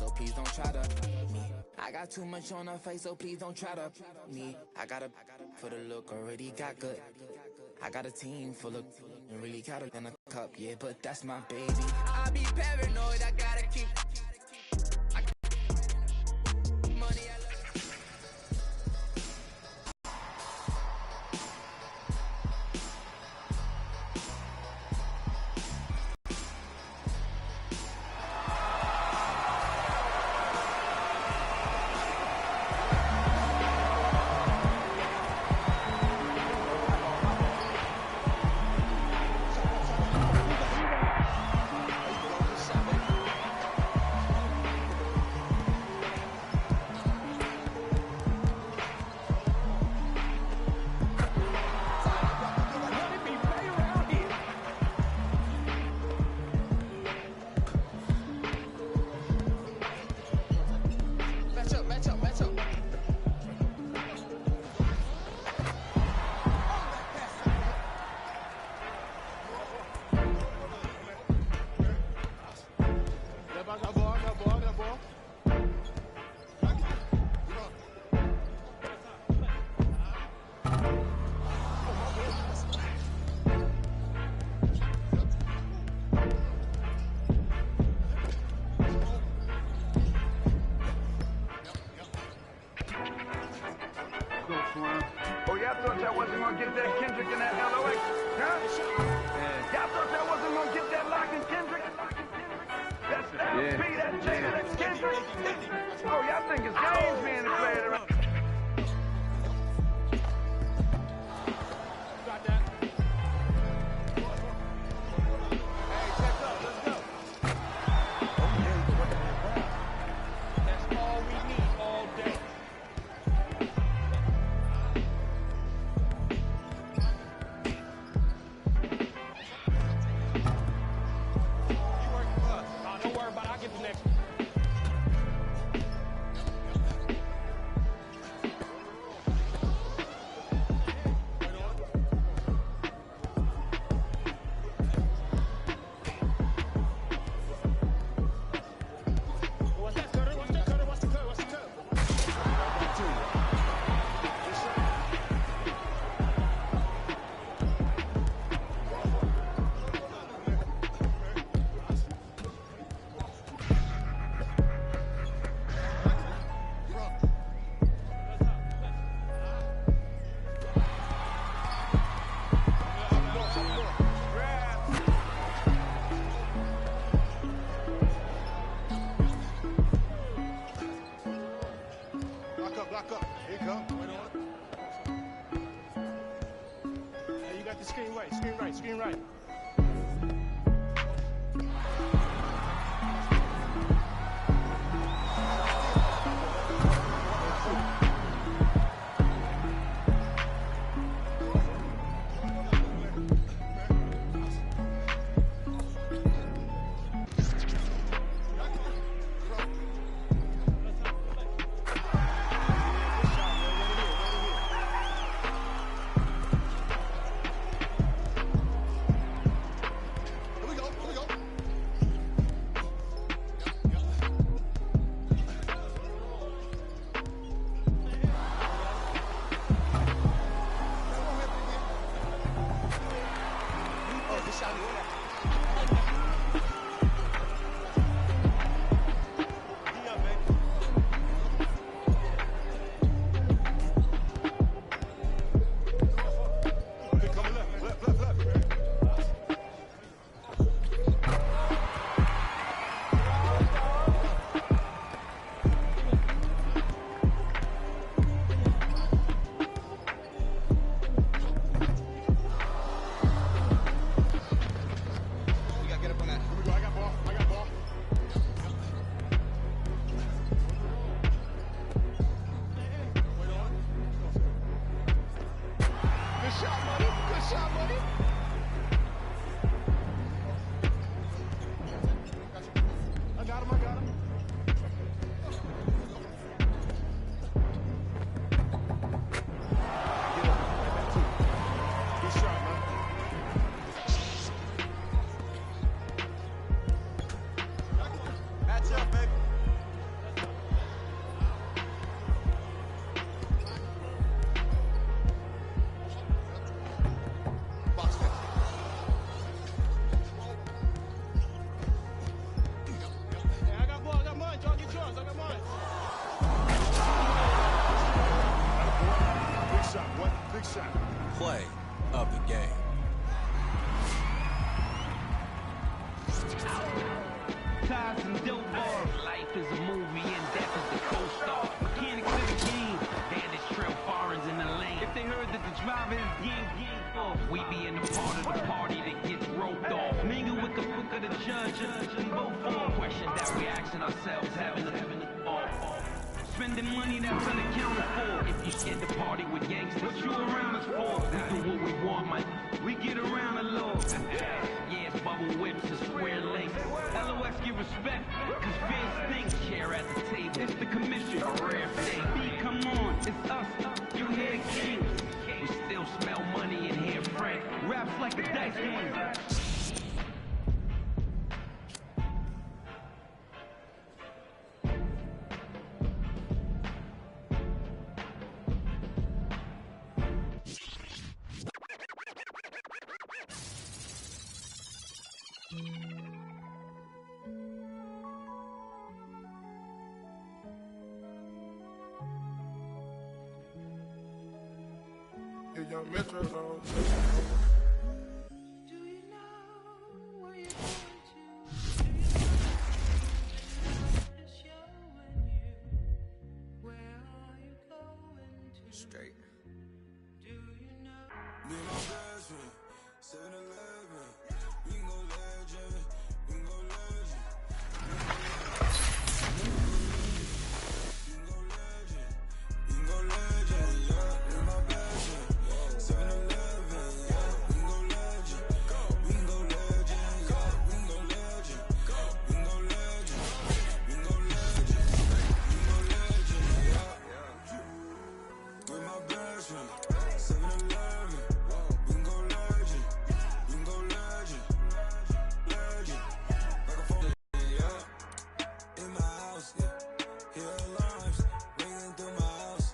so please don't try to me. I got too much on her face, so please don't try to me. I gotta for the look, already got good. I got a team full of and really got it in a cup, yeah, but that's my baby. I be paranoid, I gotta keep money. I love Screen right. Big shot. Play of the game. Ties and dope bars. Life is a movie and death is the co-star. Mechanics of the game. Bandits trail foreigns in the lane. If they heard that the driver is gang off, we be in the part of the party that gets roped off. Mingle with the book of the judge and vote for. Question that we asking ourselves, having the off. Spending money that's unaccounted for. If you scared to party with gangsters, what you around us for? We do what we want, man. We get around the law. Yeah, it's bubble whips and square links. LOS give respect, cause fans think. Chair at the table, it's the commission, a rare thing. B, come on, it's us, you hear king. We still smell money and hear Frank. Raps like a dice game. Young Metro zone. Do you know where you're going to? It's showing you. Where are you going to? Straight. Do you know? Me and my best friend, 7-Eleven. We can go legend, we can go legend. We can go legend, we can go legend, yeah. Me and my best friend. 7-Eleven, yeah, we can go legend. We can go legend, yeah, we can go legend. We can go legend, we can go legend. We can go legend, yeah. With my best friend, 7-Eleven, we can go legend. We can go legend, legend. Like a phone, yeah. In my house, yeah. Hear alarms ringing through my house.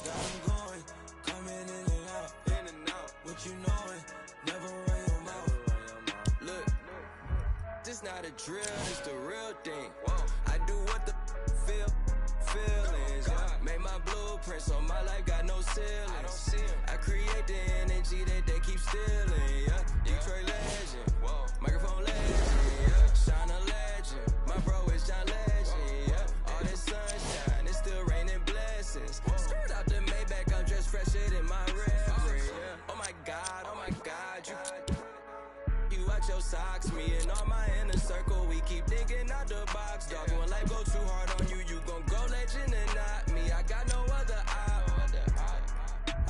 Got 'em going, coming in and out. What you knowin', never run your mouth. Look, this not a drill, it's the real thing. I do what the feelings. Make my blueprint so my life got no ceilings. I create the energy that they keep stealing. Yeah, Detroit legend, microphone legend. Yeah, shine a legend. My bro is John Legend. Yeah, all this sunshine, it's still raining blessings. Skirt out the Maybach, I'm dressed fresher than my reverend. Yeah. Oh my God, you out your socks, me and all my inner circle, we keep thinking out the box. Dog, when life go too hard on you, you gon' go legend and not me. I got no other eye.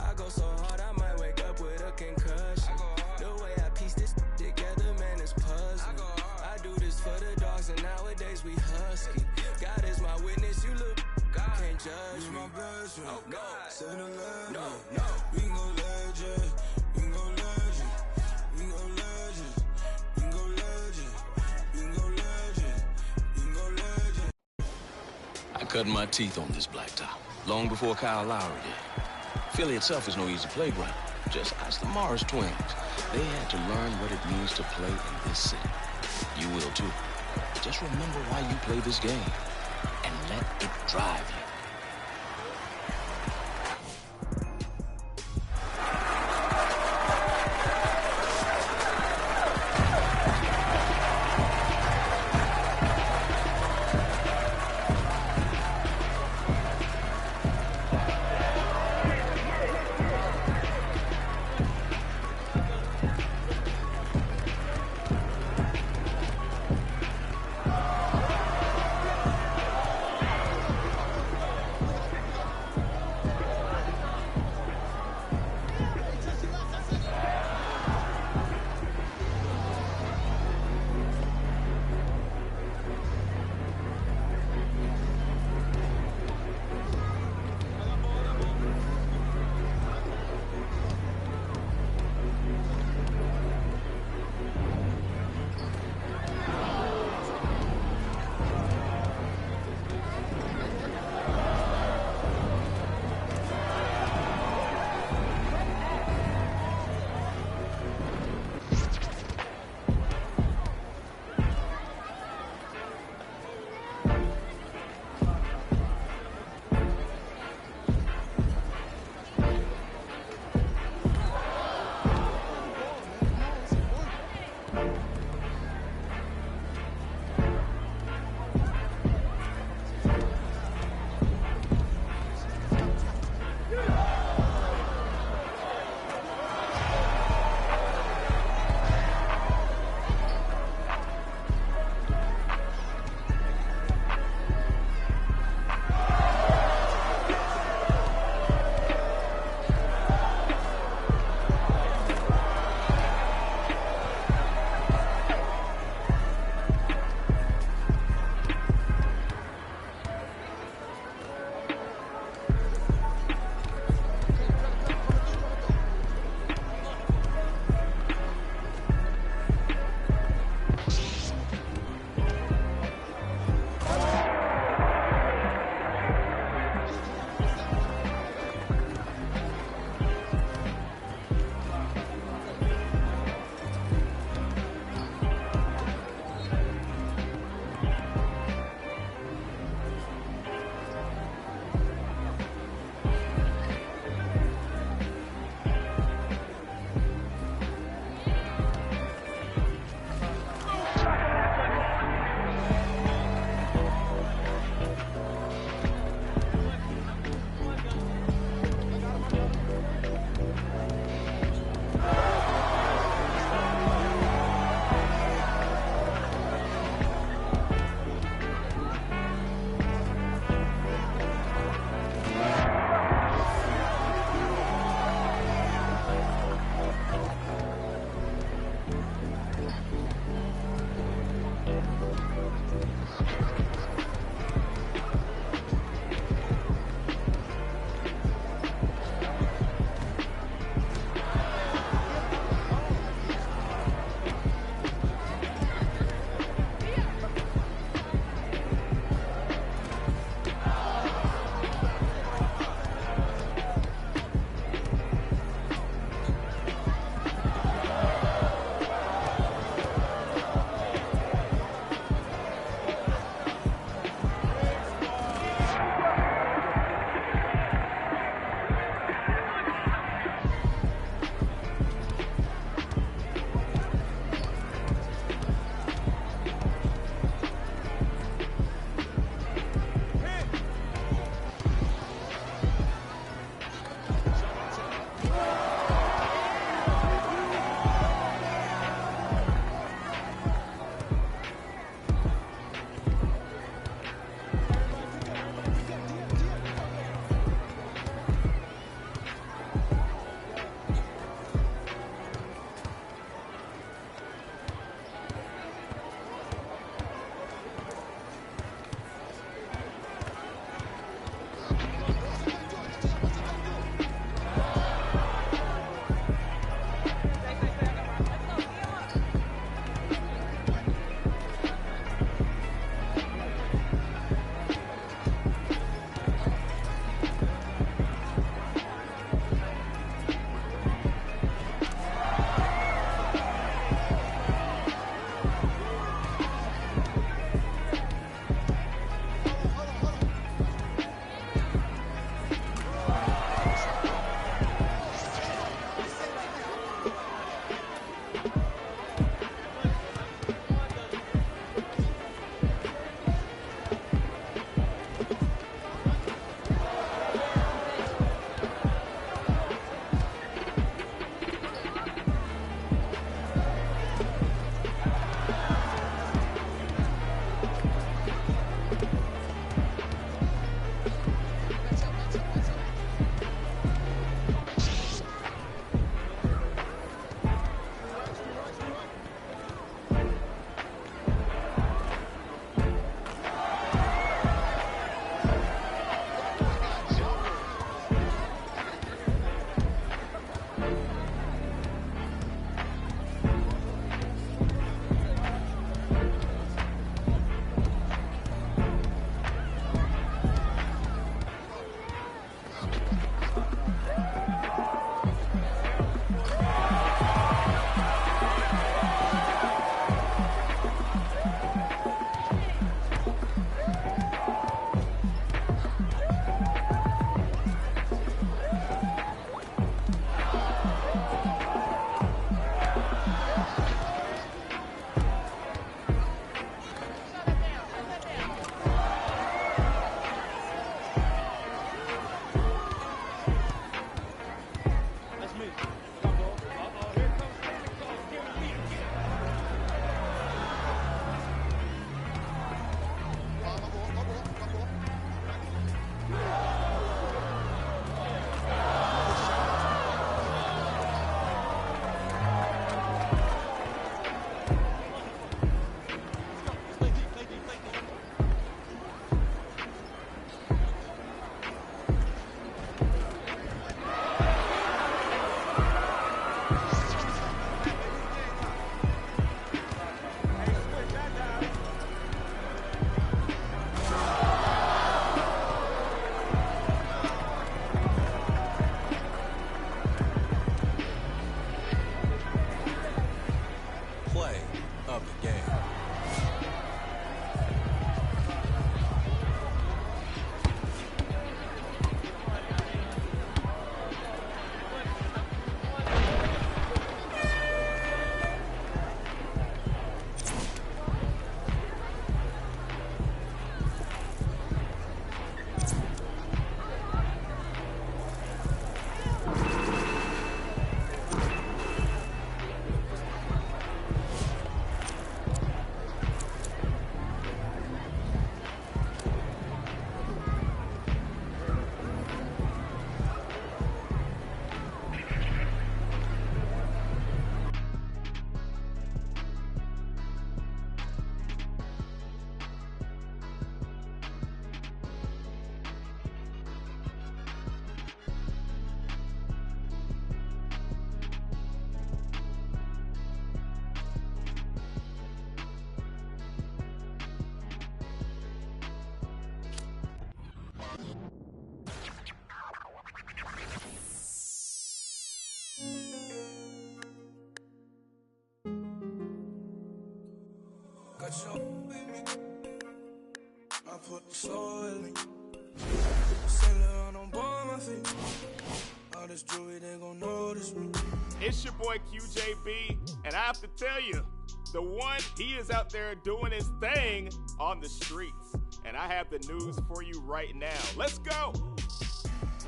I go so hard, I might wake up with a concussion. The way I piece this together, man, it's puzzling. I do this for the dogs, and nowadays we husky. God is my witness, you look, can't judge Me me. and my best friend, Oh God, 7-Eleven, no. we can go legend, we can go legend, we can go legend, we can go legend, we can go legend, we can go legend. I cut my teeth on this blacktop long before Kyle Lowry did. Philly itself is no easy playground. Just ask the Morris twins. They had to learn what it means to play in this city. You will too. Just remember why you play this game and let it drive you. got your with me. I put the soul in me. Sailor on them ball my feet. All this jewelry, they gon' notice me. It's your boy QJB, and I have to tell you, the one, he is out there doing his thing on the streets. And I have the news for you right now. Let's go!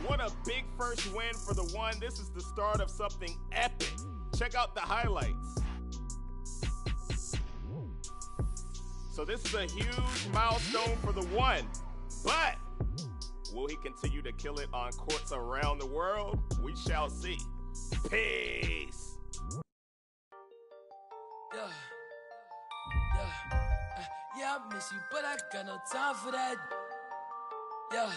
What a big first win for the one. This is the start of something epic. Check out the highlights. So this is a huge milestone for the one. But will he continue to kill it on courts around the world? We shall see. Peace. Yeah, I miss you, but I got no time for that. Yeah,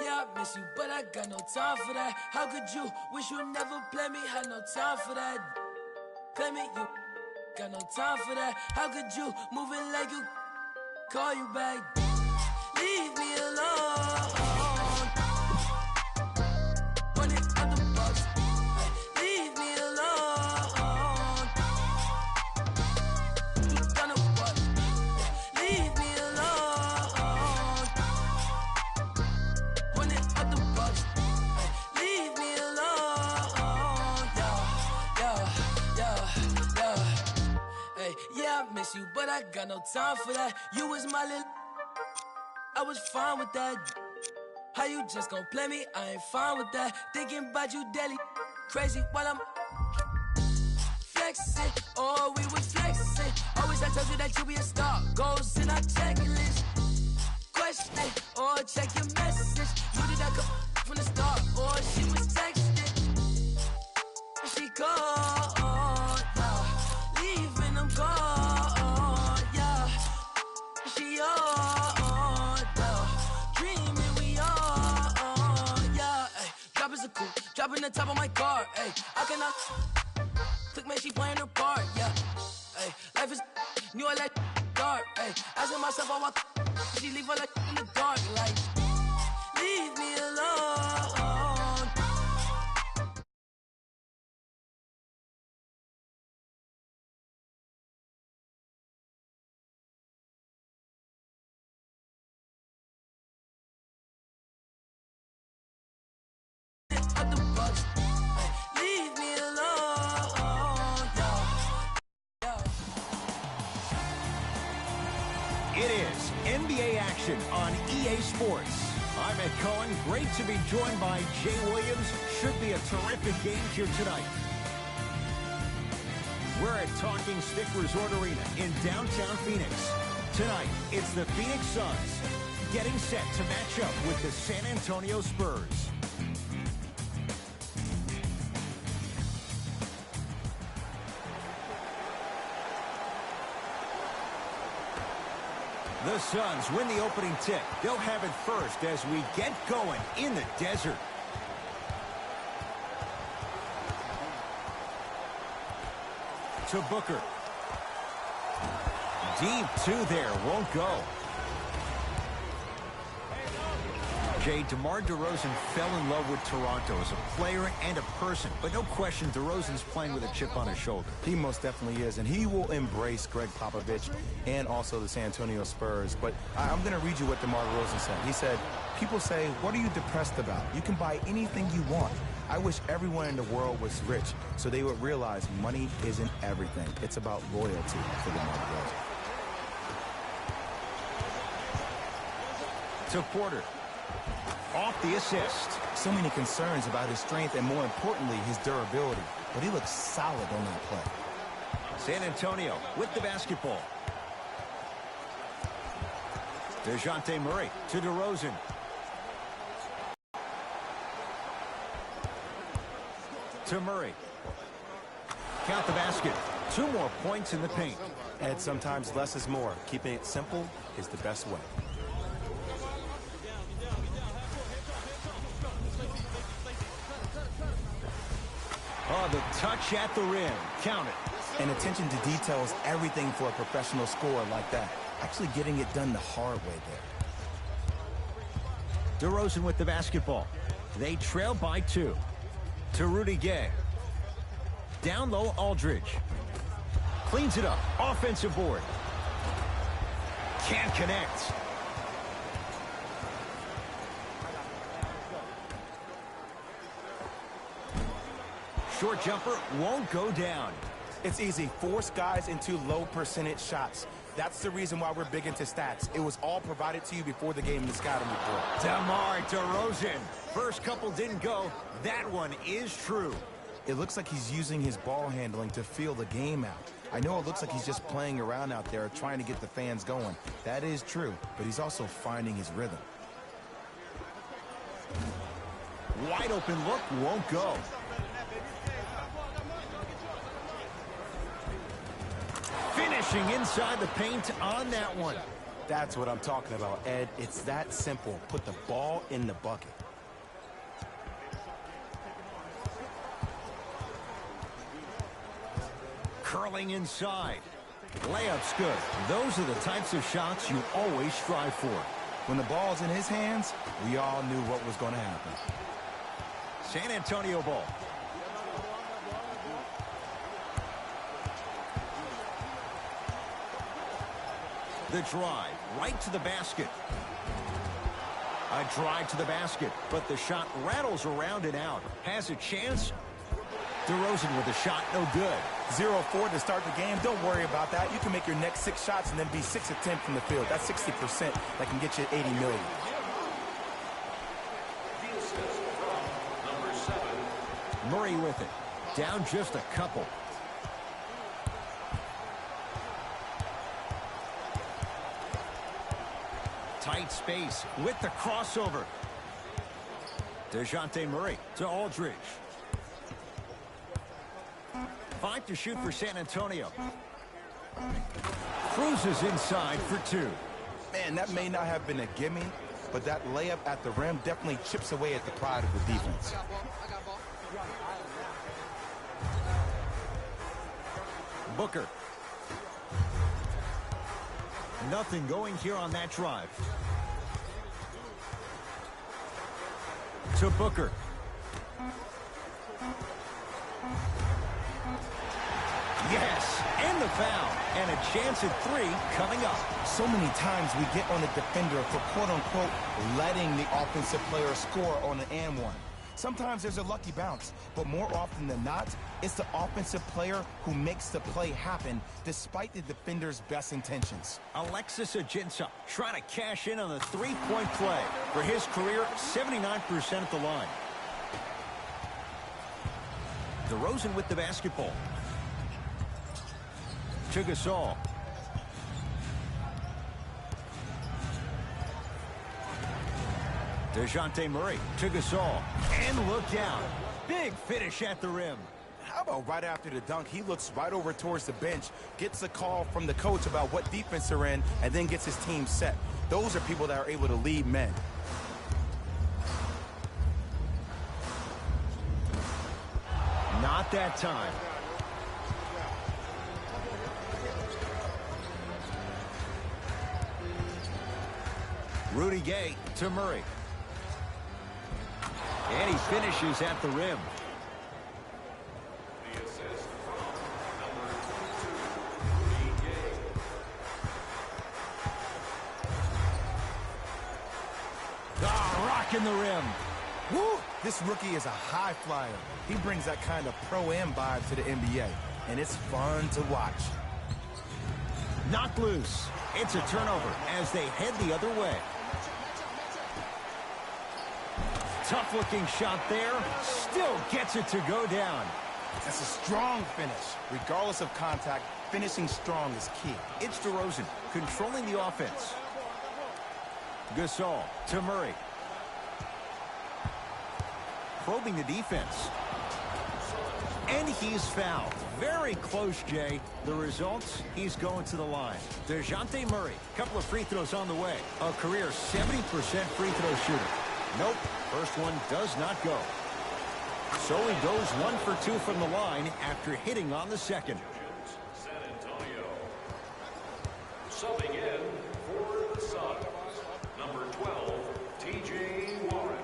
I miss you, but I got no time for that. How could you wish you never play me? Had no time for that. Play me, you got no time for that. How could you move it like you call you back? Leave me alone. Running out the box. Leave me alone. You gonna what? Leave me alone. Running out the box. Leave me alone. Yeah, I miss you, but I got no time for that. You was my little, I was fine with that. How you just gon' play me? I ain't fine with that. Thinking about you daily, crazy while I'm flexing. Oh, we was flexing. Always I told you that you be a star. Goals in our checklist. Question or check your message. You did that come from the start, or she was texting. She called, leaving them gone, yeah. She on, dreaming we on, yeah. Ay, drop is a coupe, dropping the top of my car. Ay, I cannot click, man, she playing her part, yeah. Ay, life is new, I like dark. Ay, asking myself, I want she leave her like in the dark, like leave me alone. At the box, leave me alone. It is NBA action on EA Sports. I'm Ed Cohen. Great to be joined by Jay Williams. Should be a terrific game here tonight. We're at Talking Stick Resort Arena in downtown Phoenix. Tonight, it's the Phoenix Suns getting set to match up with the San Antonio Spurs. The Suns win the opening tip. They'll have it first as we get going in the desert. To Booker. Deep two there, won't go. Jay, DeMar DeRozan fell in love with Toronto as a player and a person, but no question DeRozan's playing with a chip on his shoulder. He most definitely is, and he will embrace Greg Popovich and also the San Antonio Spurs. But I'm going to read you what DeMar DeRozan said. He said, people say, what are you depressed about? You can buy anything you want. I wish everyone in the world was rich so they would realize money isn't everything. It's about loyalty for DeMar DeRozan. To Porter. Off the assist. So many concerns about his strength and, more importantly, his durability. But he looks solid on that play. San Antonio with the basketball. DeJounte Murray to DeRozan. To Murray. Count the basket. 2 more points in the paint. And sometimes less is more. Keeping it simple is the best way. Oh, the touch at the rim. Count it. And attention to detail is everything for a professional scorer like that. Actually getting it done the hard way there. DeRozan with the basketball. They trail by 2. To Rudy Gay. Down low, Aldridge. Cleans it up. Offensive board. Can't connect. Short jumper won't go down. It's easy. Force guys into low percentage shots. That's the reason why we're big into stats. It was all provided to you before the game in the scouting report. DeMar DeRozan. First couple didn't go. That one is true. It looks like he's using his ball handling to feel the game out. I know it looks like he's just playing around out there trying to get the fans going. That is true, but he's also finding his rhythm. Wide open look won't go. Finishing inside the paint on that one. That's what I'm talking about, Ed. It's that simple. Put the ball in the bucket. Curling inside. Layup's good. Those are the types of shots you always strive for. When the ball's in his hands, we all knew what was going to happen. San Antonio ball. The drive, right to the basket. A drive to the basket, but the shot rattles around and out. Has a chance. DeRozan with a shot, no good. 0-4 to start the game. Don't worry about that. You can make your next 6 shots and then be 6 of 10 from the field. That's 60%. That can get you 80 million. Murray with it. Down just a couple. Tight space with the crossover. DeJounte Murray to Aldridge. 5 to shoot for San Antonio. Cruises inside for 2. Man, that may not have been a gimme, but that layup at the rim definitely chips away at the pride of the defense. Booker. Nothing going here on that drive. To Booker. Yes, and the foul. And a chance at 3 coming up. So many times we get on the defender for quote-unquote letting the offensive player score on an and one. Sometimes there's a lucky bounce, but more often than not, it's the offensive player who makes the play happen despite the defender's best intentions. Alexis Ajinça trying to cash in on the three-point play. For his career, 79% at the line. DeRozan with the basketball. To Gasol. DeJounte Murray to Gasol. And look down. Big finish at the rim. How about right after the dunk, he looks right over towards the bench, gets a call from the coach about what defense they're in, and then gets his team set. Those are people that are able to lead men. Not that time. Rudy Gay to Murray. And he finishes at the rim. Rocking the rim. Woo! This rookie is a high flyer. He brings that kind of pro-am vibe to the NBA, and it's fun to watch. Knocked loose. It's a turnover as they head the other way. Tough-looking shot there. Still gets it to go down. That's a strong finish. Regardless of contact, finishing strong is key. It's DeRozan controlling the offense. Gasol to Murray. Probing the defense. And he's fouled. Very close, Jay. The results, he's going to the line. DeJounte Murray, couple of free throws on the way. A career 70% free throw shooter. Nope, first one does not go. So he goes 1 for 2 from the line after hitting on the second. San Antonio. Subbing in for the Suns, number 12, T.J. Warren.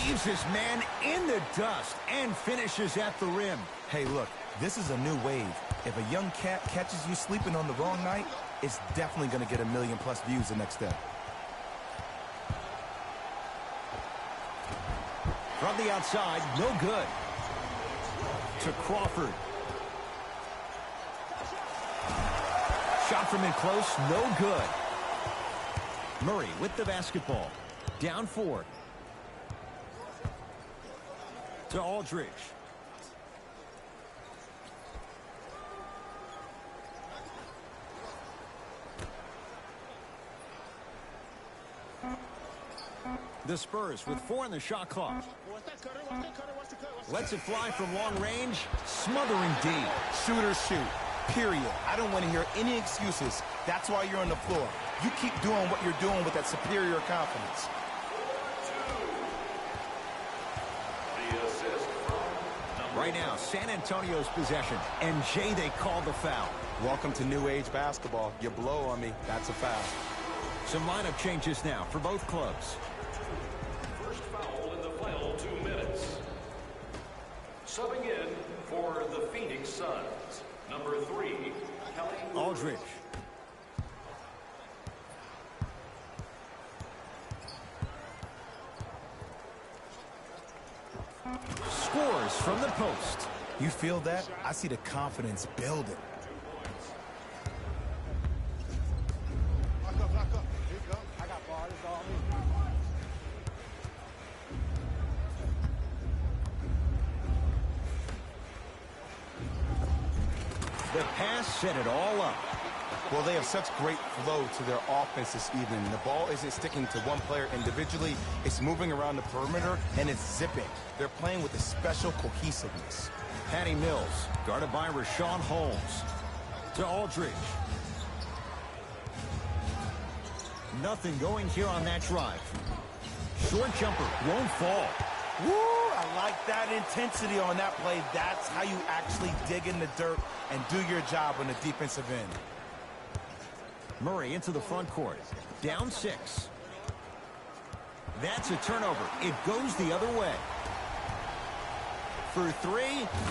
Leaves his man in the dust and finishes at the rim. Hey, look, this is a new wave. If a young cat catches you sleeping on the wrong night, it's definitely going to get 1 million+ views the next day. From the outside, no good. To Crawford. Shot from in close, no good. Murray with the basketball. Down 4. To Aldridge. The Spurs with 4 in the shot clock. Lets it fly from long range. Smothering D. Shooters shoot. Period. I don't want to hear any excuses. That's why you're on the floor. You keep doing what you're doing with that superior confidence. Right now, San Antonio's possession. And Jay, they call the foul. Welcome to new age basketball. You blow on me, that's a foul. Some lineup changes now for both clubs. First foul in the final 2 minutes. Subbing in for the Phoenix Suns, number 3, Kelly Aldridge. Scores from the post. You feel that? I see the confidence building. The pass set it all up. Well, they have such great flow to their offense this evening. The ball isn't sticking to one player individually. It's moving around the perimeter, and it's zipping. They're playing with a special cohesiveness. Patty Mills, guarded by Rashawn Holmes. To Aldridge. Nothing going here on that drive. Short jumper, won't fall. Woo! I like that intensity on that play. That's how you actually dig in the dirt and do your job on the defensive end. Murray into the front court. Down 6. That's a turnover. It goes the other way. For 3,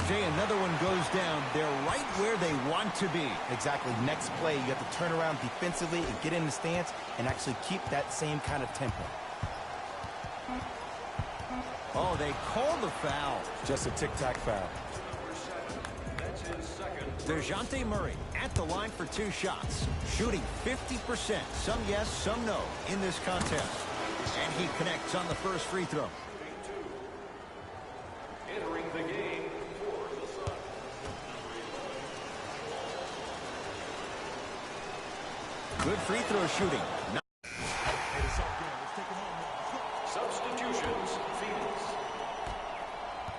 Jay, another one goes down. They're right where they want to be. Exactly. Next play, you have to turn around defensively and get in the stance and actually keep that same kind of tempo. Oh, they called the foul. Just a tic-tac foul. DeJounte Murray at the line for 2 shots. Shooting 50%. Some yes, some no in this contest. And he connects on the first free throw. entering the game for the Suns. Good free throw shooting. Substitutions, Phoenix.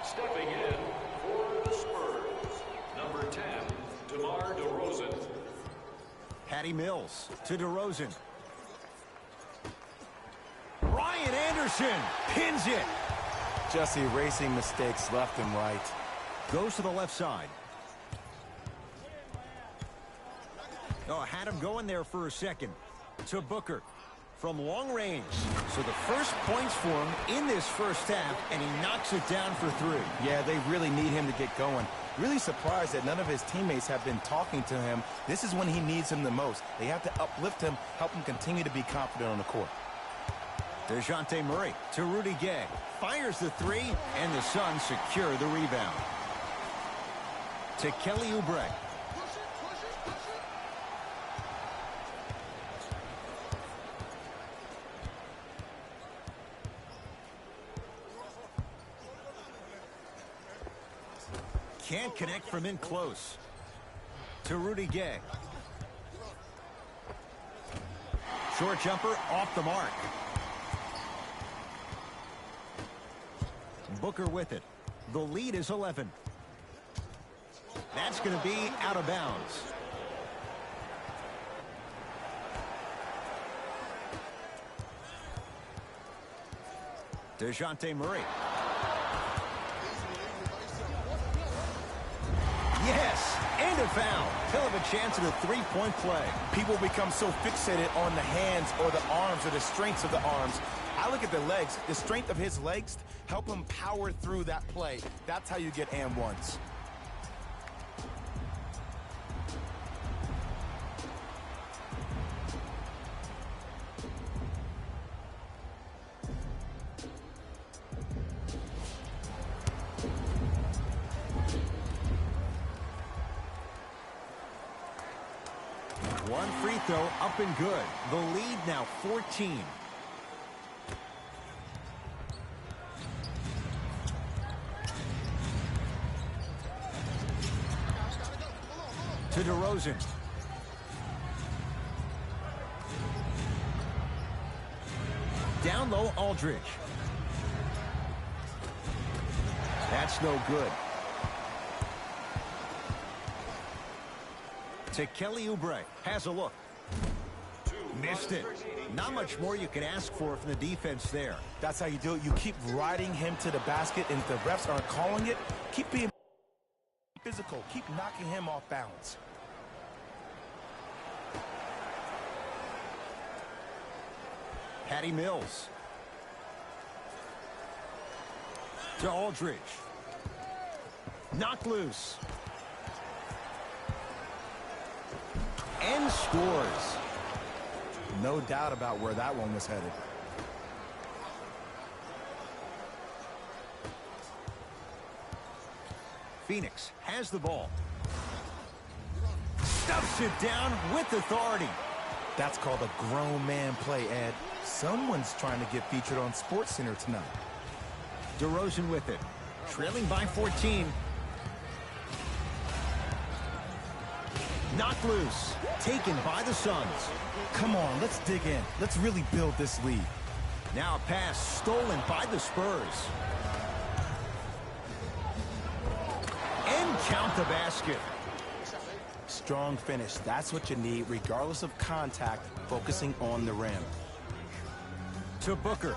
Stepping in for the Spurs, number 10, DeMar DeRozan. Patty Mills to DeRozan. Ryan Anderson pins it. Just erasing mistakes left and right. Goes to the left side. Oh, had him going there for a second. To Booker from long range. So the first points for him in this first half, and he knocks it down for 3. Yeah, they really need him to get going. Really surprised that none of his teammates have been talking to him. This is when he needs him the most. They have to uplift him, help him continue to be confident on the court. DeJounte Murray to Rudy Gay. Fires the 3, and the Suns secure the rebound. To Kelly Oubre. Can't connect from in close. To Rudy Gay. Short jumper off the mark. Booker with it. The lead is 11. That's going to be out of bounds. DeJounte Murray. Yes, and a foul. He'll have a chance at a three-point play. People become so fixated on the hands or the arms or the strengths of the arms. I look at the legs. The strength of his legs help him power through that play. That's how you get and ones. One free throw up and good. The lead now 14. To DeRozan. Down low, Aldridge. That's no good. To Kelly Oubre. Has a look. Missed it. Not much more you can ask for from the defense there. That's how you do it. You keep riding him to the basket, and if the refs aren't calling it, keep being physical. Keep knocking him off balance. Patty Mills. To Aldridge. Knocked loose. And scores. No doubt about where that one was headed. Phoenix has the ball. Stuffs it down with authority. That's called a grown man play, Ed. Someone's trying to get featured on SportsCenter tonight. DeRozan with it. Trailing by 14. Knocked loose. Taken by the Suns. Come on, let's dig in. Let's really build this lead. Now a pass stolen by the Spurs. And count the basket. Strong finish. That's what you need, regardless of contact, focusing on the rim. To Booker.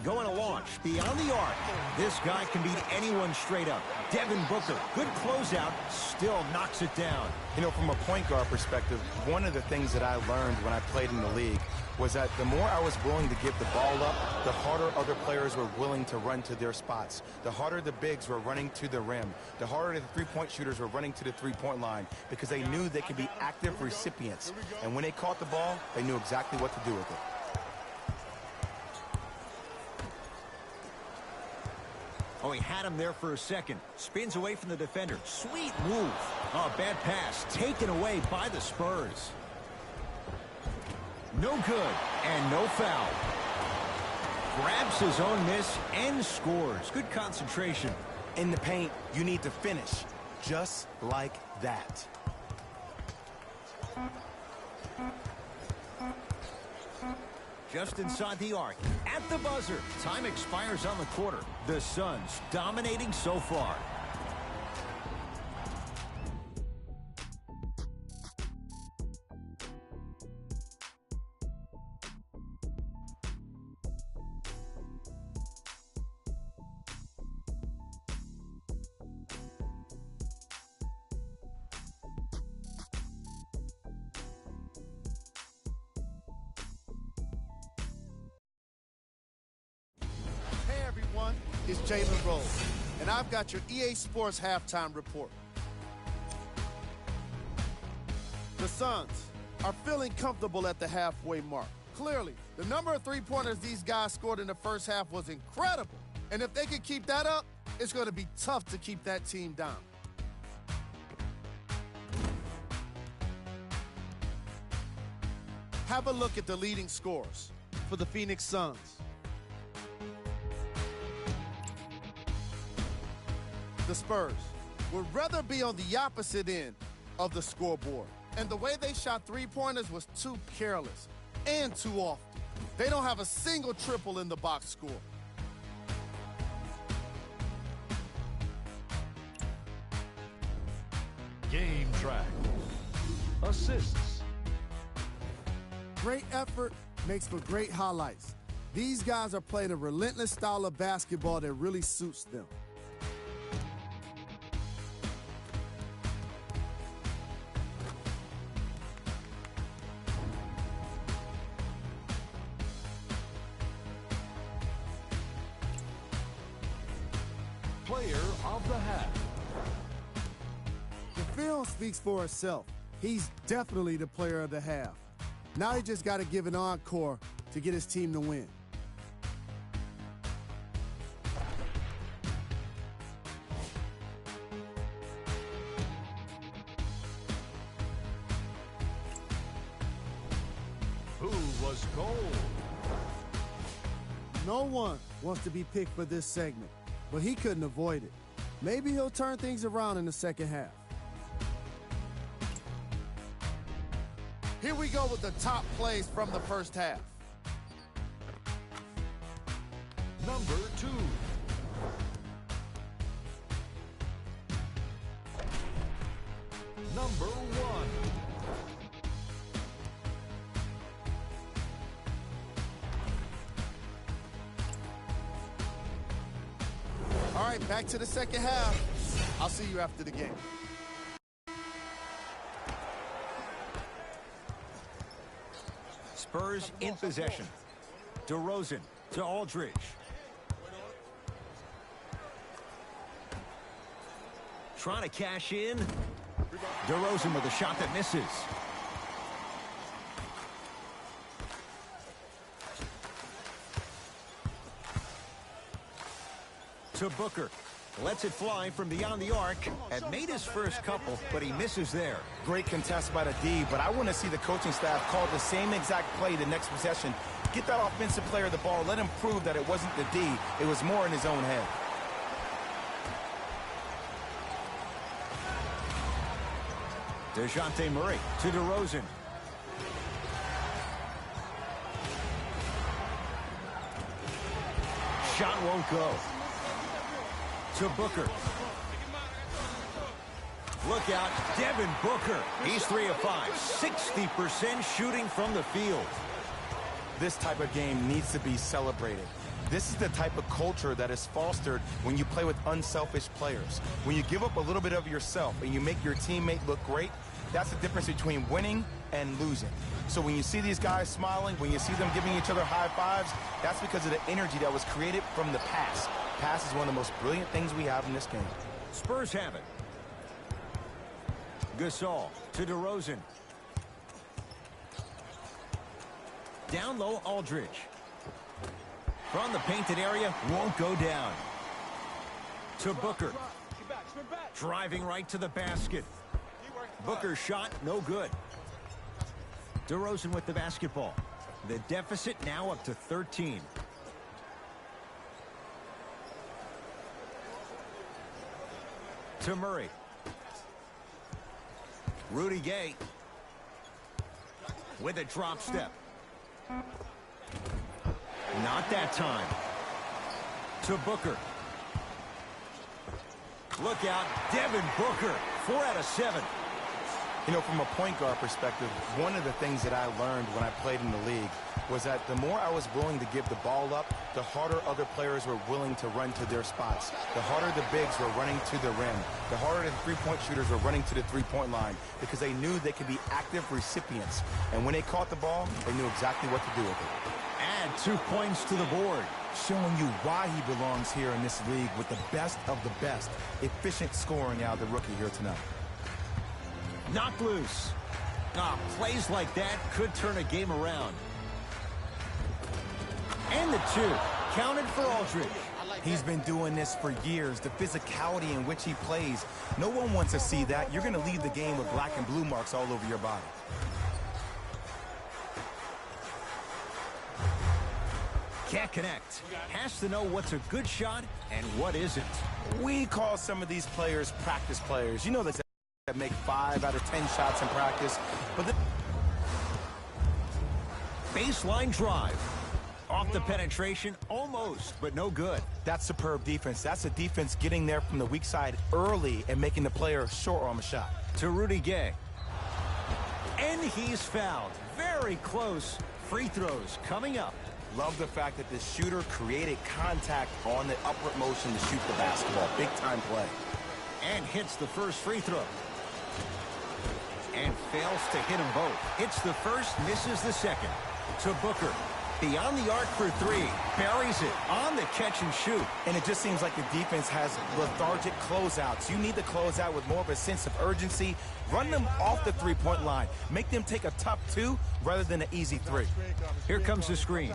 Going to launch beyond the arc. This guy can beat anyone straight up. Devin Booker, good closeout, still knocks it down. You know, from a point guard perspective, one of the things that I learned when I played in the league was that the more I was willing to give the ball up, the harder other players were willing to run to their spots. The harder the bigs were running to the rim. The harder the three-point shooters were running to the three-point line because they knew they could be active recipients. And when they caught the ball, they knew exactly what to do with it. Oh, he had him there for a second. Spins away from the defender. Sweet move. Oh, bad pass. Taken away by the Spurs. No good. And no foul. Grabs his own miss and scores. Good concentration. In the paint, you need to finish just like that. Just inside the arc. At the buzzer. Time expires on the quarter. The Suns dominating so far. It's Jalen Rose, and I've got your EA Sports halftime report. The Suns are feeling comfortable at the halfway mark. Clearly, the number of three-pointers these guys scored in the first half was incredible, and if they can keep that up, it's going to be tough to keep that team down. Have a look at the leading scorers for the Phoenix Suns. The Spurs would rather be on the opposite end of the scoreboard. And the way they shot three-pointers was too careless and too often. They don't have a single triple in the box score. Game track. Assists. Great effort makes for great highlights. These guys are playing a relentless style of basketball that really suits them. Player of the half. The film speaks for itself. He's definitely the player of the half. Now he just got to give an encore to get his team to win. Who was gold? No one wants to be picked for this segment, but he couldn't avoid it. Maybe he'll turn things around in the second half. Here we go with the top plays from the first half. Number 2. Number 1. All right, back to the second half. I'll see you after the game. Spurs in possession. DeRozan to Aldridge. Trying to cash in. DeRozan with a shot that misses. To Booker. Lets it fly from beyond the arc. Had made his first couple, but he misses there. Great contest by the D, but I want to see the coaching staff call the same exact play the next possession. Get that offensive player the ball. Let him prove that it wasn't the D. It was more in his own head. DeJounte Murray to DeRozan. Shot won't go. To Booker. Look out, Devin Booker. He's 3 of 5. 60% shooting from the field. This type of game needs to be celebrated. This is the type of culture that is fostered when you play with unselfish players. When you give up a little bit of yourself and you make your teammate look great, that's the difference between winning and losing. So when you see these guys smiling, when you see them giving each other high fives, that's because of the energy that was created from the pass. Pass is one of the most brilliant things we have in this game. Spurs have it. Gasol to DeRozan. Down low, Aldridge. From the painted area, won't go down. To Booker. Driving right to the basket. Booker's shot, no good. DeRozan with the basketball. The deficit now up to 13. To Murray. Rudy Gay. With a drop step. Not that time. To Booker. Look out, Devin Booker. 4 out of 7. You know, from a point guard perspective, one of the things that I learned when I played in the league was that the more I was willing to give the ball up, the harder other players were willing to run to their spots. The harder the bigs were running to the rim. The harder the three-point shooters were running to the three-point line because they knew they could be active recipients. And when they caught the ball, they knew exactly what to do with it. Add 2 points to the board. Showing you why he belongs here in this league with the best of the best. Efficient scoring out of the rookie here tonight. Knocked loose. Plays like that could turn a game around. And the 2. Counted for Aldridge. He's been doing this for years. The physicality in which he plays. No one wants to see that. You're going to leave the game with black and blue marks all over your body. Can't connect. Has to know what's a good shot and what isn't. We call some of these players practice players. You know that make 5 out of 10 shots in practice. But the baseline drive. Off the penetration, almost, but no good. That's superb defense. That's a defense getting there from the weak side early and making the player short arm a shot. To Rudy Gay. And he's fouled. Very close. Free throws coming up. Love the fact that the shooter created contact on the upward motion to shoot the basketball. Big time play. And hits the first free throw. And fails to hit them both. Hits the first, misses the second. To Booker. Beyond the arc for three. Buries it on the catch and shoot. And it just seems like the defense has lethargic closeouts. You need to close out with more of a sense of urgency. Run them off the three-point line. Make them take a tough two rather than an easy three. Here comes the screen.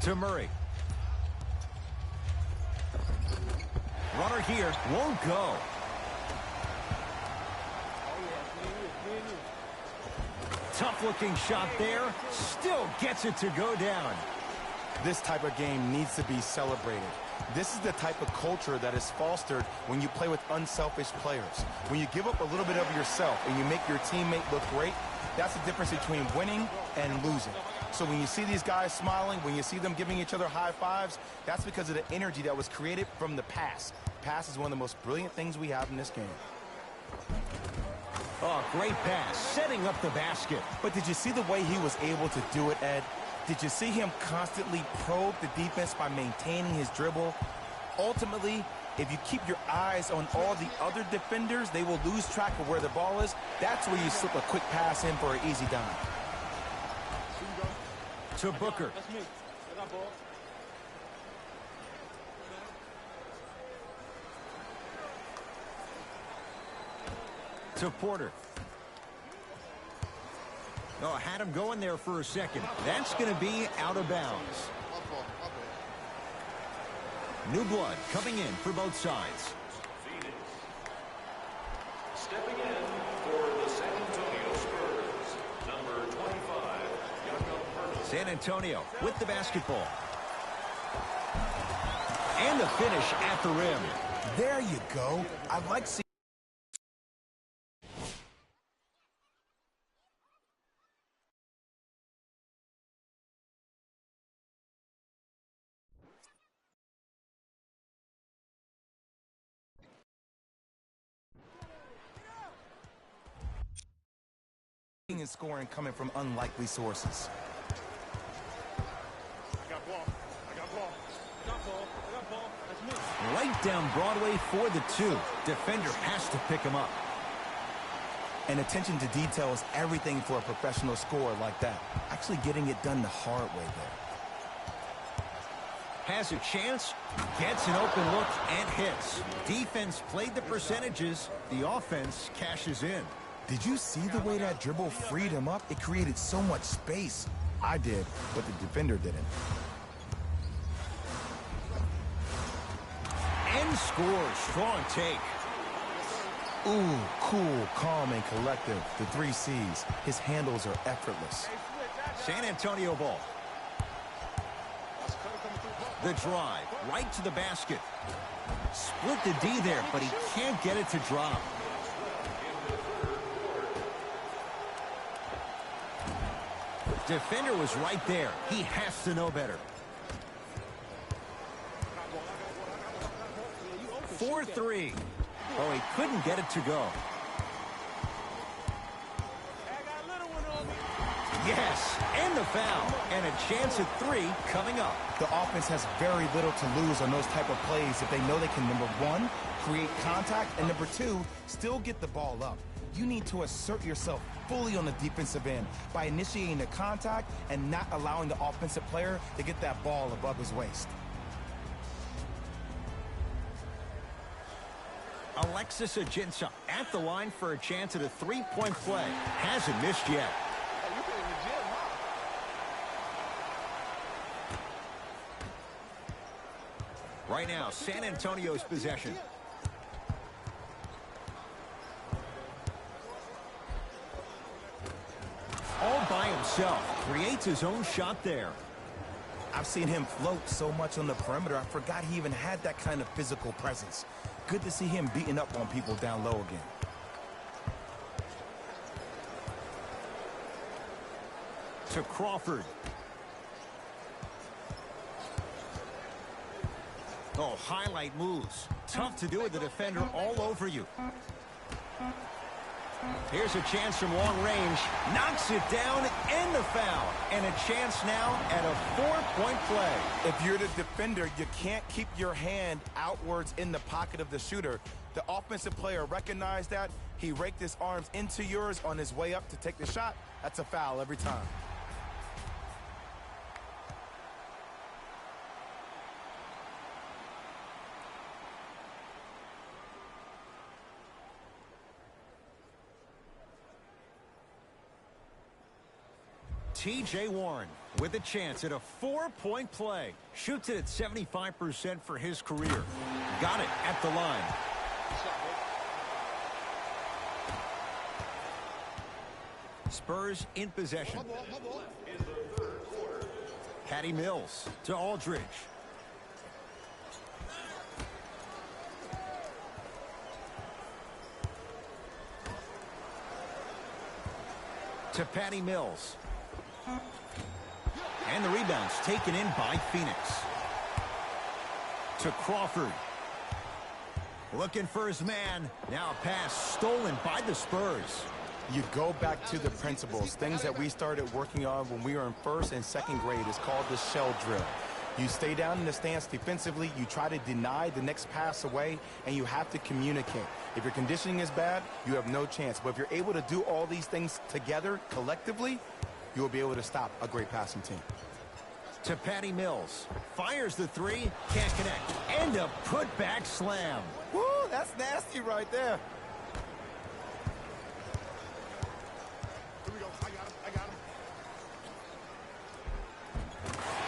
To Murray. Runner here. Won't go. Tough-looking shot there. Still gets it to go down. This type of game needs to be celebrated. This is the type of culture that is fostered when you play with unselfish players. When you give up a little bit of yourself and you make your teammate look great, that's the difference between winning and losing. So when you see these guys smiling, when you see them giving each other high fives, that's because of the energy that was created from the pass. Pass is one of the most brilliant things we have in this game. Oh, great pass, setting up the basket. But did you see the way he was able to do it, Ed? Did you see him constantly probe the defense by maintaining his dribble? Ultimately, if you keep your eyes on all the other defenders, they will lose track of where the ball is. That's where you slip a quick pass in for an easy dime. To Booker. To Porter. Oh, had him going there for a second. That's going to be out of bounds. New blood coming in for both sides. Phoenix. Stepping in for the San Antonio Spurs, number 25, San Antonio with the basketball. And the finish at the rim. There you go. I like seeing and scoring coming from unlikely sources. Right down Broadway for the two. Defender has to pick him up. And attention to detail is everything for a professional scorer like that. Actually getting it done the hard way there. Has a chance, gets an open look, and hits. Defense played the percentages. The offense cashes in. Did you see the way that dribble freed him up? It created so much space. I did, but the defender didn't. And scores. Strong take. Ooh, cool, calm, and collective. The 3 C's. His handles are effortless. San Antonio ball. The drive, right to the basket. Split the D there, but he can't get it to drop. Defender was right there. He has to know better. 4-3. Oh, he couldn't get it to go. Yes, and the foul. And a chance at 3 coming up. The offense has very little to lose on those type of plays if they know they can, number 1, create contact, and number 2, still get the ball up. You need to assert yourself fully on the defensive end by initiating the contact and not allowing the offensive player to get that ball above his waist. Alexis Ajinça at the line for a chance at a 3-point play. Hasn't missed yet. Right now, San Antonio's possession. All by himself. Creates his own shot there. I've seen him float so much on the perimeter, I forgot he even had that kind of physical presence. Good to see him beating up on people down low again. To Crawford. Oh, highlight moves. Tough to do with the defender all over you. Here's a chance from long range. Knocks it down and the foul. And a chance now at a 4-point play. If you're the defender, you can't keep your hand outwards in the pocket of the shooter. The offensive player recognized that. He raked his arms into yours on his way up to take the shot. That's a foul every time. T.J. Warren with a chance at a 4-point play. Shoots it at 75% for his career. Got it at the line. Spurs in possession. Patty Mills to Aldridge. To Patty Mills. And the rebound's taken in by Phoenix. To Crawford. Looking for his man. Now a pass stolen by the Spurs. You go back to the principles, things that we started working on when we were in first and second grade. Is called the shell drill. You stay down in the stance defensively, you try to deny the next pass away, and you have to communicate. If your conditioning is bad, you have no chance. But if you're able to do all these things together, collectively, you will be able to stop a great passing team. To Patty Mills. Fires the three, can't connect. And a putback slam. Woo, that's nasty right there.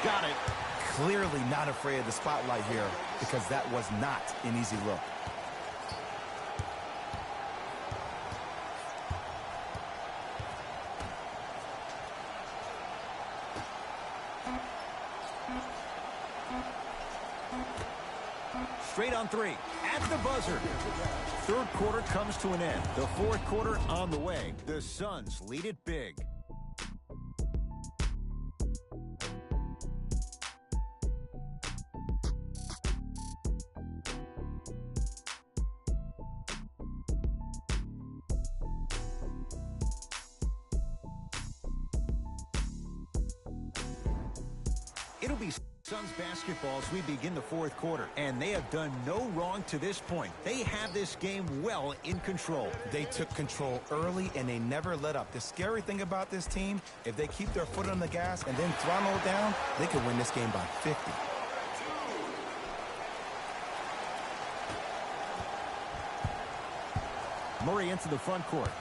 Got it. Clearly not afraid of the spotlight here because that was not an easy look. Straight on three. At the buzzer. Third quarter comes to an end. The fourth quarter on the way. The Suns lead it big. It'll be Suns basketball as we begin the fourth quarter, and they have done no wrong to this point. They have this game well in control. They took control early, and they never let up. The scary thing about this team, if they keep their foot on the gas and then throttle it down, they could win this game by 50. Murray into the front court.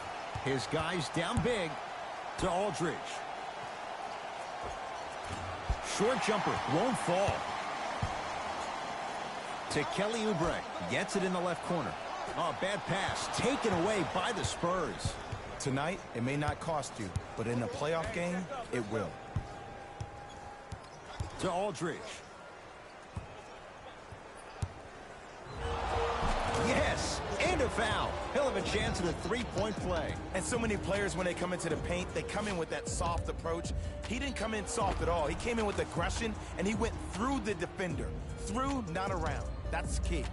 His guys down big to Aldridge. Short jumper won't fall. To Kelly Oubre. Gets it in the left corner. Oh, bad pass. Taken away by the Spurs. Tonight, it may not cost you, but in a playoff game, it will. To Aldridge. Yes, and a foul. He'll have a chance at a three-point play. And so many players, when they come into the paint, they come in with that soft approach. He didn't come in soft at all. He came in with aggression, and he went through the defender. Through, not around. That's key.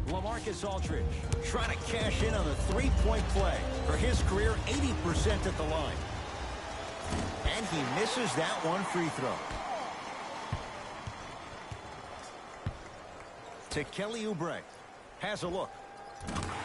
LaMarcus Aldridge trying to cash in on a three-point play. For his career, 80% at the line. And he misses that one free throw. To Kelly Oubre. Has a look.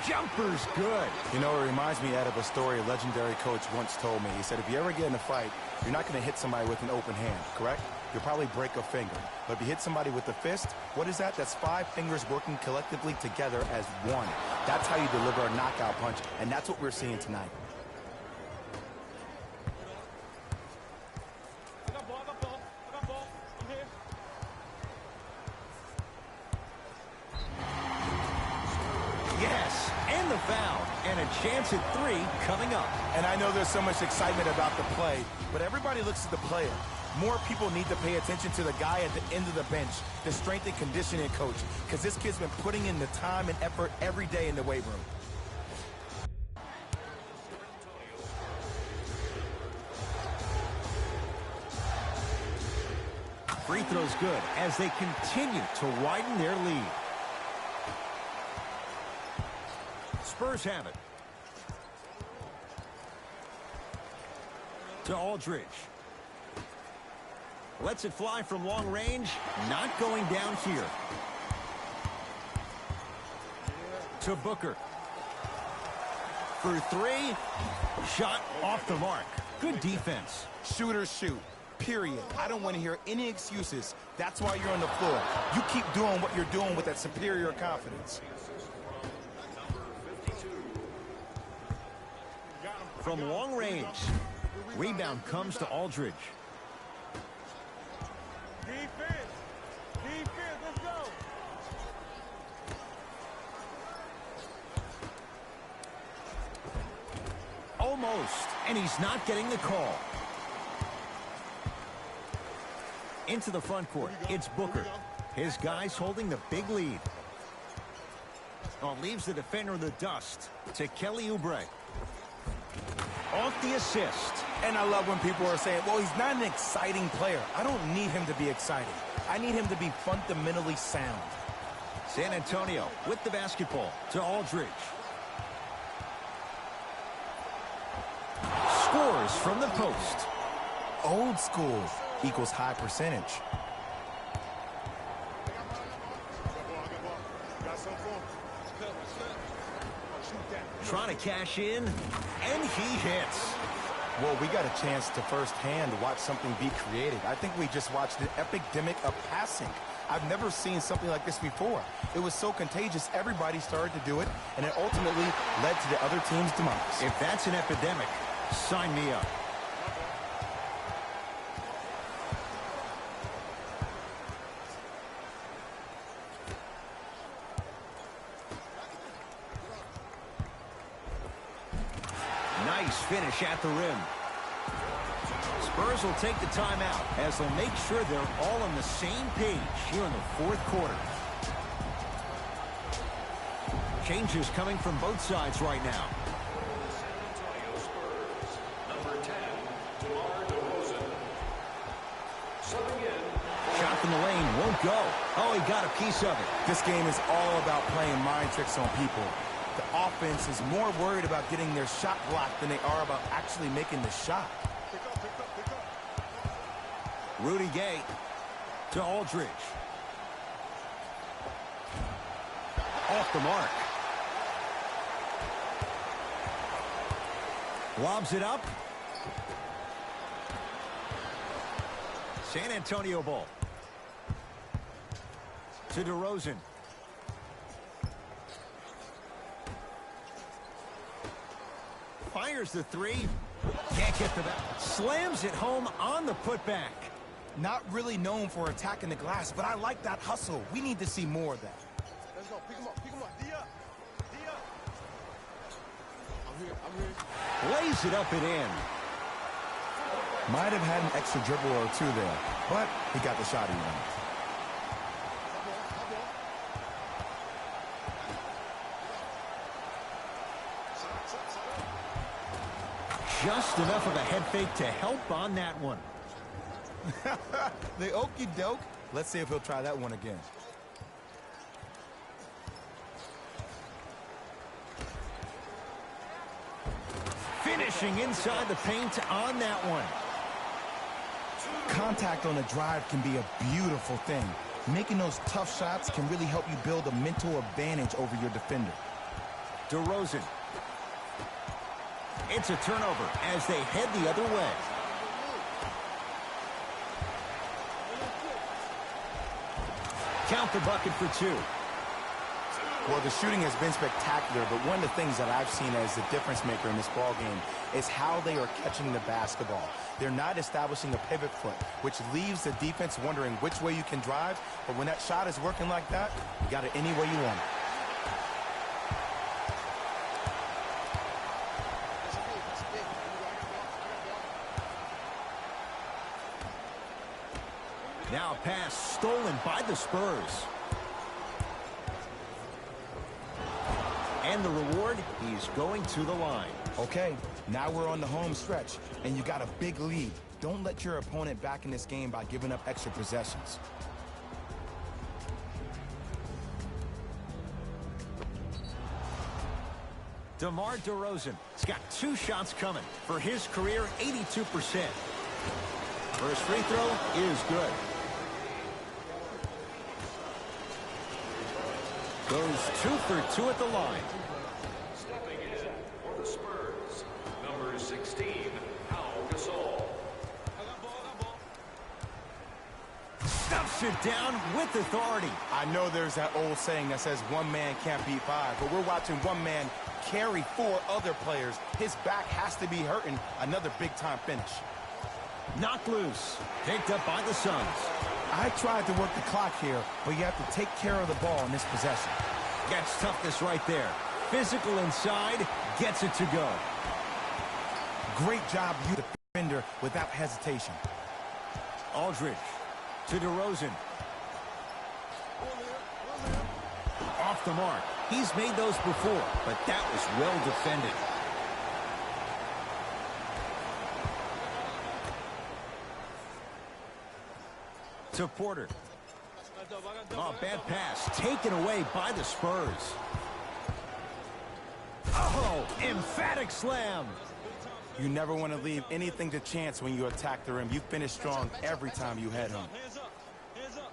Jumper's good. You know, it reminds me out of a story a legendary coach once told me. He said, if you ever get in a fight, you're not going to hit somebody with an open hand, correct? You'll probably break a finger. But if you hit somebody with a fist, what is that? That's 5 fingers working collectively together as one. That's how you deliver a knockout punch, and that's what we're seeing tonight. Yes, and the foul. And a chance at 3 coming up. And I know there's so much excitement about the play, but everybody looks at the player. More people need to pay attention to the guy at the end of the bench, the strength and conditioning coach, because this kid's been putting in the time and effort every day in the weight room. free throw's good as they continue to widen their lead. Spurs have it. To Aldridge. Lets it fly from long range. Not going down here. To Booker. For three. Shot off the mark. Good defense. Shooters shoot. Period. I don't want to hear any excuses. That's why you're on the floor. You keep doing what you're doing with that superior confidence. From long range. Rebound comes to Aldridge. Defense. Defense. Let's go. Almost. And he's not getting the call. Into the front court. It's Booker. His guys holding the big lead. Oh, leaves the defender in the dust. To Kelly Oubre. Off the assist. And I love when people are saying, well, he's not an exciting player. I don't need him to be exciting. I need him to be fundamentally sound. San Antonio with the basketball to Aldridge. Scores from the post. Old school equals high percentage. Trying to cash in, and he hits. Well, we got a chance to firsthand watch something be created. I think we just watched an epidemic of passing. I've never seen something like this before. It was so contagious, everybody started to do it, and it ultimately led to the other team's demise. If that's an epidemic, sign me up. Nice finish at the rim. Spurs will take the timeout as they'll make sure they're all on the same page here in the fourth quarter. Changes coming from both sides right now. San Antonio Spurs, number 10, DeMar DeRozan. Subbing in. Shot from the lane won't go. Oh, he got a piece of it. This game is all about playing mind tricks on people. The offense is more worried about getting their shot blocked than they are about actually making the shot. Rudy Gay to Aldridge. Off the mark. Lobs it up. San Antonio ball. To DeRozan. Fires the three. Can't get the back. Slams it home on the putback. Not really known for attacking the glass, but I like that hustle. We need to see more of that. Let's go. Pick him up. Pick him up. D up. D up. I'm here. I'm here. Lays it up and in. Might have had an extra dribble or two there, but he got the shot he wanted. Just enough of a head fake to help on that one. The okey doke. Let's see if he'll try that one again. Finishing inside the paint on that one. Contact on the drive can be a beautiful thing. Making those tough shots can really help you build a mental advantage over your defender. DeRozan. It's a turnover as they head the other way. Count the bucket for two. Well, the shooting has been spectacular, but one of the things that I've seen as the difference maker in this ball game is how they are catching the basketball. They're not establishing a pivot foot, which leaves the defense wondering which way you can drive, but when that shot is working like that, you got it any way you want it. Now a pass stolen by the Spurs. And the reward, he's going to the line. Okay, now we're on the home stretch, and you got a big lead. Don't let your opponent back in this game by giving up extra possessions. DeMar DeRozan has got 2 shots coming. For his career, 82%. First free throw is good. Goes 2 for 2 at the line. Stepping in for the Spurs, number 16, Gasol. Stuffs it down with authority. I know there's that old saying that says one man can't beat 5, but we're watching one man carry 4 other players. His back has to be hurting. Another big-time finish. Knocked loose. Picked up by the Suns. I tried to work the clock here, but you have to take care of the ball in this possession. Gets toughness right there. Physical inside, gets it to go. Great job, you defender, without hesitation. Aldridge to DeRozan. Off the mark. He's made those before, but that was well defended. To Porter. Oh, bad pass. Taken away by the Spurs. Oh, emphatic slam. You never want to leave anything to chance when you attack the rim. You finish strong every time you head home. Hands up. Hands up.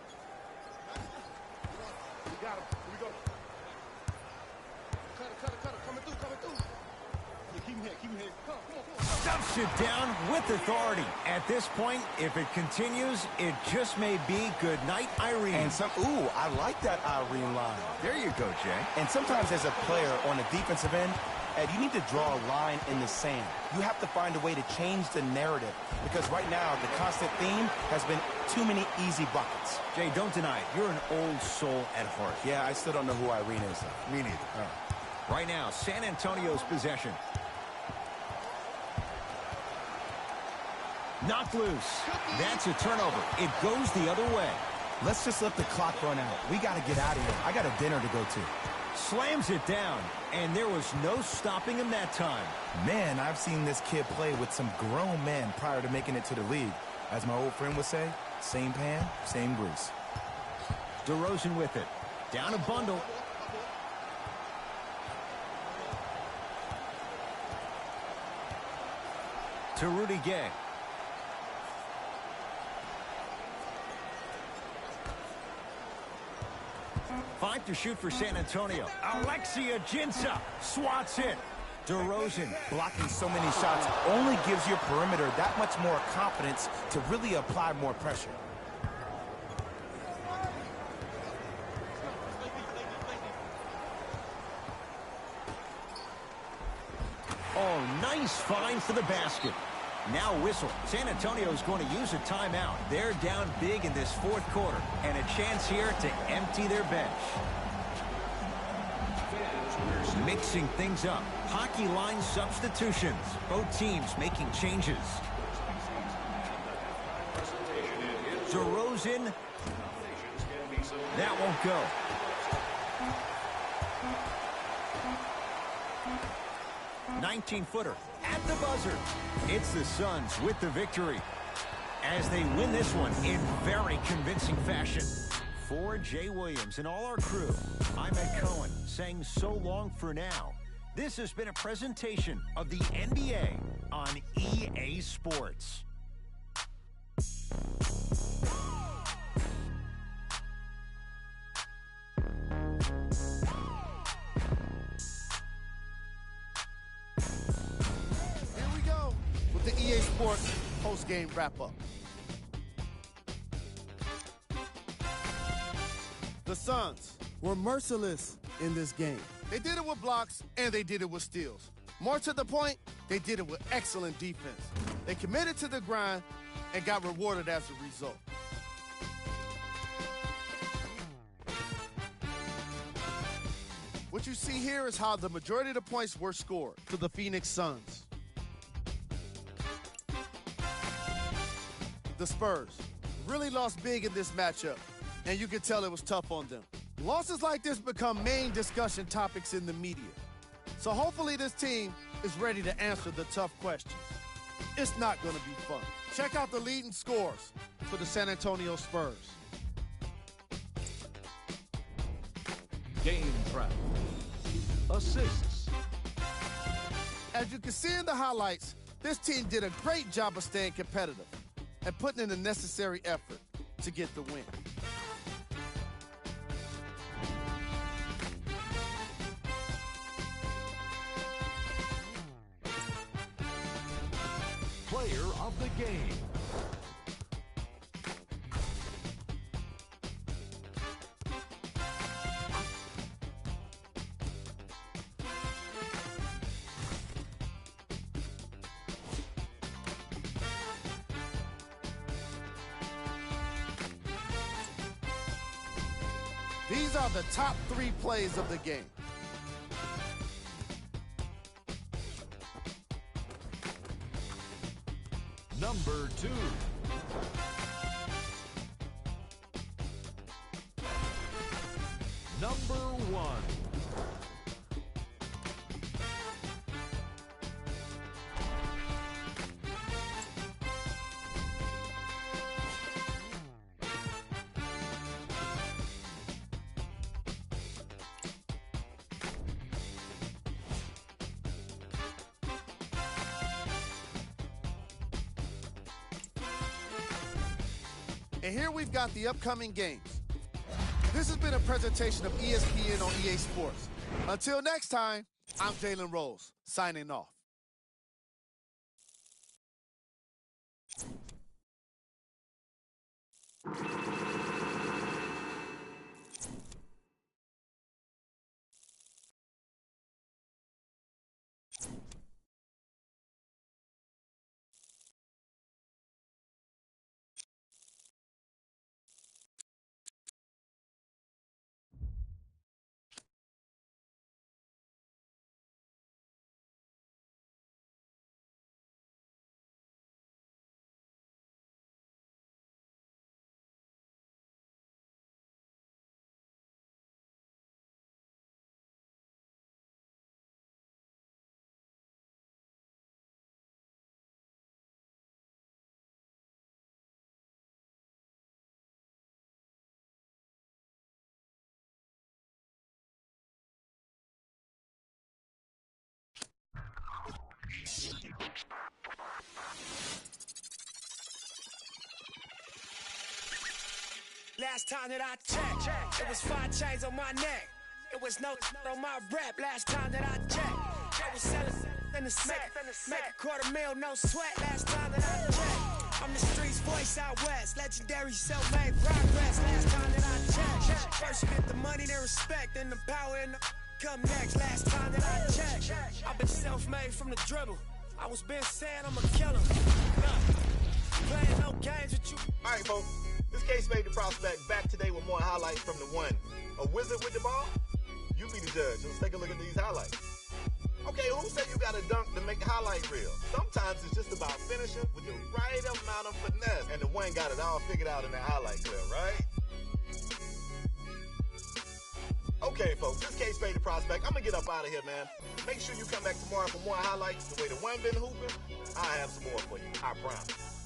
We got him. Here we go. Cutter. Coming through. Yeah, keep him here. Come on. Stuffs it down with authority. At this point, if it continues, it just may be good night, Irene. And I like that Irene line. There you go, Jay. And sometimes as a player on the defensive end, Ed, you need to draw a line in the sand. You have to find a way to change the narrative because right now the constant theme has been too many easy buckets. Jay, don't deny it. You're an old soul at heart. Yeah, I still don't know who Irene is, though. Me neither. Right now, San Antonio's possession. Knocked loose. That's a turnover. It goes the other way. Let's just let the clock run out. We got to get out of here. I got a dinner to go to. Slams it down, and there was no stopping him that time. Man, I've seen this kid play with some grown men prior to making it to the league. As my old friend would say, same pan, same grease. DeRozan with it. Down a bundle. To Rudy Gay. Five to shoot for San Antonio. Alexia Jinsa swats it. DeRozan blocking so many shots only gives your perimeter that much more confidence to really apply more pressure. Oh, nice find for the basket. Now whistle. San Antonio's going to use a timeout. They're down big in this fourth quarter, and a chance here to empty their bench. Mixing things up. Hockey line substitutions. Both teams making changes. DeRozan. That won't go. .19-footer at the buzzer. It's the Suns with the victory as they win this one in very convincing fashion. For Jay Williams and all our crew, I'm Ed Cohen saying so long for now. This has been a presentation of the NBA on EA Sports. The EA Sports post-game wrap-up. The Suns were merciless in this game. They did it with blocks, and they did it with steals. More to the point, they did it with excellent defense. They committed to the grind and got rewarded as a result. What you see here is how the majority of the points were scored to the Phoenix Suns. The Spurs really lost big in this matchup, and you can tell it was tough on them. Losses like this become main discussion topics in the media. So hopefully this team is ready to answer the tough questions. it's not going to be fun. Check out the leading scores for the San Antonio Spurs. Game prep. Assists. As you can see in the highlights, this team did a great job of staying competitive and putting in the necessary effort to get the win. Player of the game. These are the top 3 plays of the game. Number 2. Number 1. And here we've got the upcoming games. This has been a presentation of ESPN on EA Sports. Until next time, I'm Jalen Rose, signing off. Last time that I checked, it was 5 chains on my neck. It was no on my rap. Last time that I checked, they was selling in the set. Make $250,000, no sweat. Last time that I checked, I'm the streets voice out west. Legendary self-made progress. Last time that I checked, first you get the money, then respect, then the power and the come next. Last time that I checked, I've been self-made from the dribble. I was been saying I'm a killer. Playing no games with you. All right, folks. This case made the prospect back today with more highlights from the one. A wizard with the ball? You be the judge. Let's take a look at these highlights. Okay, who said you got to dunk to make the highlight reel? Sometimes it's just about finishing with the right amount of finesse. And the one got it all figured out in the highlight clip, right? Okay, folks, this case made the prospect. I'm going to get up out of here, man. Make sure you come back tomorrow for more highlights. The way the one been hooping, I have some more for you. I promise.